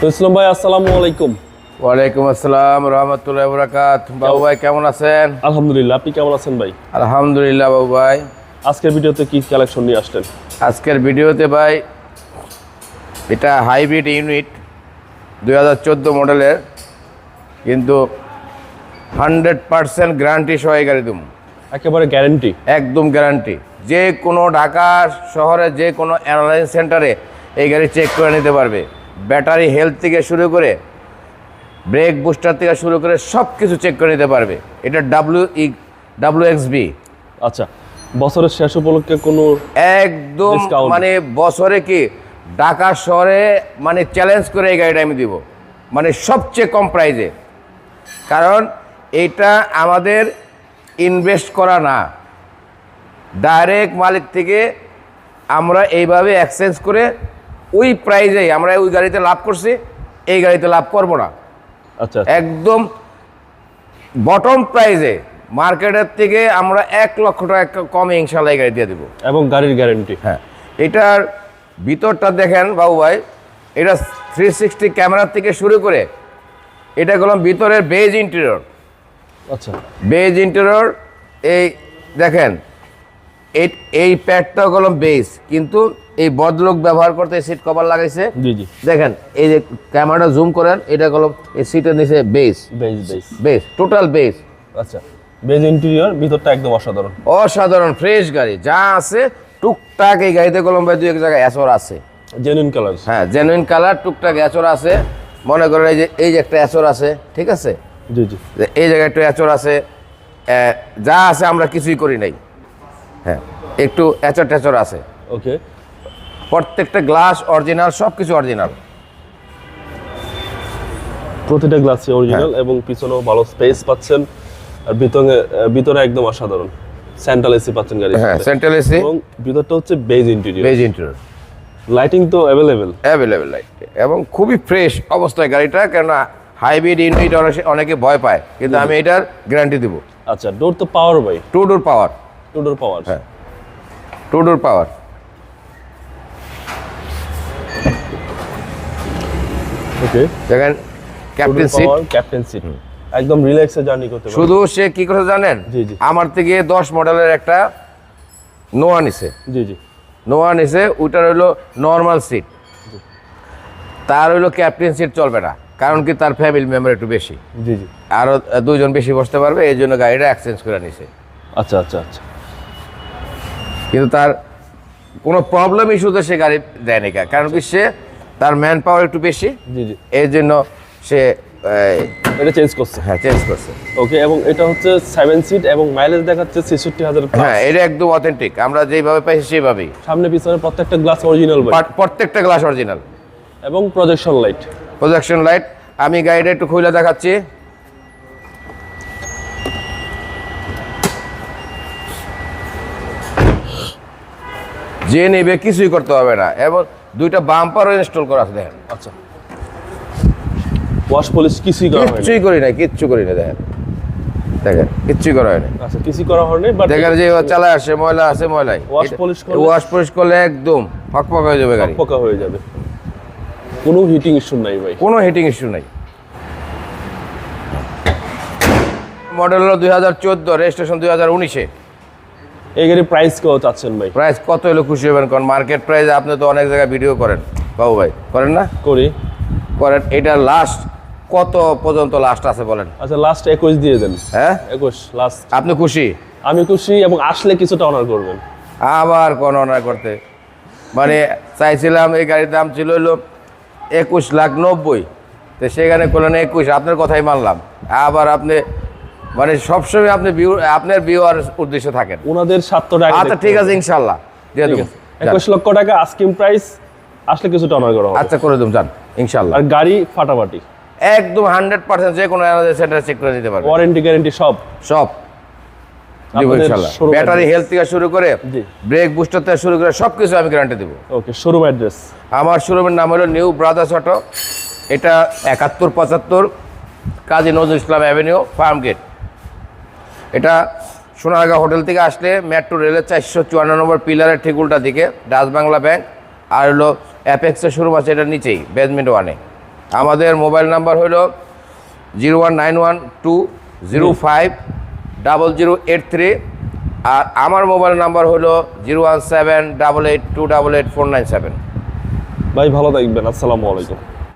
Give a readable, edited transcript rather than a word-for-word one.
ইসলাম ভাই, আসসালামু আলাইকুম। ওয়ালাইকুম আসসালাম রহমতুল্লাহি ওয়া বারাকাতুহু। বাবু ভাই কেমন আছেন? আলহামদুলিল্লাহ, আপনি কেমন আছেন ভাই? আলহামদুলিল্লাহ বাবু ভাই। আজকের ভিডিওতে কি কালেকশন নিয়ে আসলেন? আজকের ভিডিওতে ভাই এটা হাইব্রিড ইউনিট 2014 মডেলের, কিন্তু 100% গ্যারান্টি সহ এই গাড়ি দেবো। একেবারে গ্যারান্টি? একদম গ্যারান্টি। যে কোনো ঢাকা শহরে যে কোনো অ্যানালাইজ সেন্টারে এই গাড়ি চেক করে নিতে পারবে। ব্যাটারি হেলথ থেকে শুরু করে ব্রেক বুস্টার থেকে শুরু করে সব কিছু চেক করে নিতে পারবে। এটা WXB। আচ্ছা, বছরের শেষ উপলক্ষে কোনো একদম discount? মানে বছরে কি ঢাকা শহরে মানে চ্যালেঞ্জ করে এই গাড়িটা আমি দিব, মানে সবচেয়ে কম প্রাইজে। কারণ এটা আমাদের ইনভেস্ট করা না, ডাইরেক্ট মালিক থেকে আমরা এইভাবে এক্সচেঞ্জ করে ওই প্রাইজেই আমরা ওই গাড়িতে লাভ করছি, এই গাড়িতে লাভ করব না। আচ্ছা, একদম বটম প্রাইজে মার্কেটের থেকে আমরা 1 লক্ষ টাকা কমে ইনশাল্লাহ এই গাড়ি দিয়ে দেবো। এবং গাড়ির গ্যারান্টি? হ্যাঁ। এটার ভিতরটা দেখেন বাবু ভাই, এটা 360 ক্যামেরার থেকে শুরু করে এটা গেলাম ভিতরের বেজ ইন্টেরিয়র। আচ্ছা, বেজ ইন্টেরিয়র। এই দেখেন এই প্যাডটা গেলাম বেজ, কিন্তু এই বদলোক ব্যবহার করতে সিট কভার লাগাইছে। জি জি, দেখেন এই যে ক্যামেরাটা জুম করেন, এটা গেলাম এই সিটের নিচে বেজ বেজ টোটাল বেজ। আচ্ছা, বেজ ইন্টেরিয়র, ভিতরটা একদম অসাধারণ। অসাধারণ ফ্রেশ গাড়ি যা আছে। টুকটাক এই গাড়িতে কলম ভাই 2-1 জায়গায় অ্যাচর আছে। Genuine colour? হ্যাঁ, জেনুইন কালার। টুকটাক অ্যাচর আছে। মনে করেন এই যে একটা অ্যাচর আছে, ঠিক আছে? জি জি, এই জায়গায় একটু অ্যাচর আছে। যা আছে আমরা কিছুই করি নাই। হ্যাঁ, একটু অ্যাচর ট্যাচর আছে। ওকে। প্রত্যেকটা গ্লাস অরিজিনাল, সব কিছু অরিজিনাল। প্রতিটা গ্লাসই অরিজিনাল এবং পিছনেও ভালো স্পেস পাচ্ছেন। আর ভিতরে একদম অসাধারণ সেন্ট্রাল এসি পাচ্ছেন গাড়ি। হ্যাঁ, সেন্ট্রাল এসি এবং ভিতরটা হচ্ছে beige interior. Beige interior. Lighting তো অ্যাভেলেবেল লাইট এবং খুবই ফ্রেশ অবস্থায় গাড়িটা। কেননা হাইব্রিড ইউনিট অনেকে ভয় পায়, কিন্তু আমি এটার গ্যারান্টি দেবো। আচ্ছা, ডোর তো পাওয়ার ভাই? 2 ডোর পাওয়ার। 2 ডোর পাওয়ার? হ্যাঁ, 2 ডোর পাওয়ার। ওকে। দেখেন ক্যাপ্টেন সিট একদম রিল্যাক্সে জার্নি করতে পারবেন। শুধু সে কি করে জানেন? জি জি, আমার থেকে 10 মডেলের একটা নোয়া নিছে। জি জি, নোয়া নিছে। ওইটার হইলো নর্মাল সিট, তার হইলো ক্যাপ্টেন সিট চলবে না। কারণ কি, তার ফ্যামিলি মেম্বার একটু বেশি। জি জি, আরও 2 জন বেশি বসতে পারবে, এই জন্য গাড়িটা এক্সচেঞ্জ করে নিছে। আচ্ছা আচ্ছা আচ্ছা। কিন্তু তার কোনো প্রবলেম ইস্যুতে সে গাড়ি দেয়নি। কারণ কি, সে তার ম্যান পাওয়ার একটু বেশি। জি জি, এই জন্য সে এটা চেঞ্জ করছে। হ্যাঁ, চেঞ্জ করছে। ওকে। এবং এটা হচ্ছে 7 সিট এবং মাইলেজ দেখাচ্ছে 66,000 প্লাস। হ্যাঁ, এটা একদম অথেন্টিক। আমরা যেভাবে পাইছি সেভাবেই। সামনে পিছনে প্রত্যেকটা গ্লাস অরিজিনাল ভাই? প্রত্যেকটা গ্লাস অরিজিনাল। এবং প্রজেকশন লাইট। আমি গাড়িটা একটু খুলে দেখাচ্ছি। যে নেবে কিছুই করতে হবে না। এবং 2টা বাম্পারও ইনস্টল করা আছে। দেখেন। আচ্ছা, ওয়াশ পলিশ কিছুই করা হয়নি? কিচ্ছুই করি নাই। দেখেন কিচ্ছুই করা হয়নি। আচ্ছা, কিছুই করা হয়নি। বাট দেখেন যে চালায় আসে, ময়লা আছে, ময়লাই। ওয়াশ পলিশ করলে একদম ফকফক হয়ে যাবে গাড়ি। ফকফকা হয়ে যাবে। কোনো হিটিং ইস্যু নাই ভাই? কোনো হিটিং ইস্যু নাই। মডেল হলো 2014, রেজিস্ট্রেশন 2019-এ। এই গাড়ির প্রাইস কত চাচ্ছেন ভাই? প্রাইস কত হলে খুশি হবেন? কারণ মার্কেট প্রাইস আপনি তো অনেক জায়গায় ভিডিও করেন বাবু ভাই, করেন না? করেন। এটা লাস্ট কত পর্যন্ত লাস্ট আছে বলেন? আচ্ছা, লাস্ট 21 দিয়ে দেন। হ্যাঁ, 21 লাস্ট। আপনি খুশি? আমি খুশি, এবং আসলে কিছুটা অনার করবেন। আবার কোন অনার করতে? মানে চাইছিলাম, এই গাড়ির দাম ছিল হলো 21,90,000, তো সেখানে করলেন 21। আপনার কথাই মানলাম। আবার আপনি মানে সবসময় আপনি আপনার ভিউয়ার উদ্দেশ্যে থাকেন। ওনাদের 700 টাকা। আচ্ছা, ঠিক আছে, ইনশাল্লাহ দিয়ে দেবো। 21 লক্ষ টাকা আস্কিং প্রাইস, আসলে কিছুটা অনার করা হবে। আচ্ছা, করে দেবো, যান ইনশাল্লাহ। আর গাড়ি ফাটাফাটি একদম 100% যে কোনো সেন্টার চেক করে দিতে পারবে। ওয়ারেন্টি গ্যারান্টি সব দিব ইনশাল্লাহ। ব্যাটারি হেলথ থেকে শুরু করে ব্রেক বুস্টার থেকে শুরু করে সবকিছু আমি গ্যারান্টি দেবো। ওকে। Showroom address? আমার শোরুমের নাম হলো নিউ ব্রাদার্স অটো। এটা 7175 Kazi Nazrul Islam Avenue, Farm Gate. এটা সোনারগাঁও হোটেল থেকে আসলে মেট্রো রেলের 454 নম্বর পিলারের ঠিক উল্টা দিকে ডাচ বাংলা ব্যাংক। আর হলো অ্যাপেক্সের শোরুম আছে, এটার নিচেই বেসমেন্ট 1-এ। আমাদের মোবাইল নাম্বার হলো 01912050083 আর আমার মোবাইল নাম্বার হলো 01788288497। ভাই ভালো থাকবেন, আসসালামু আলাইকুম।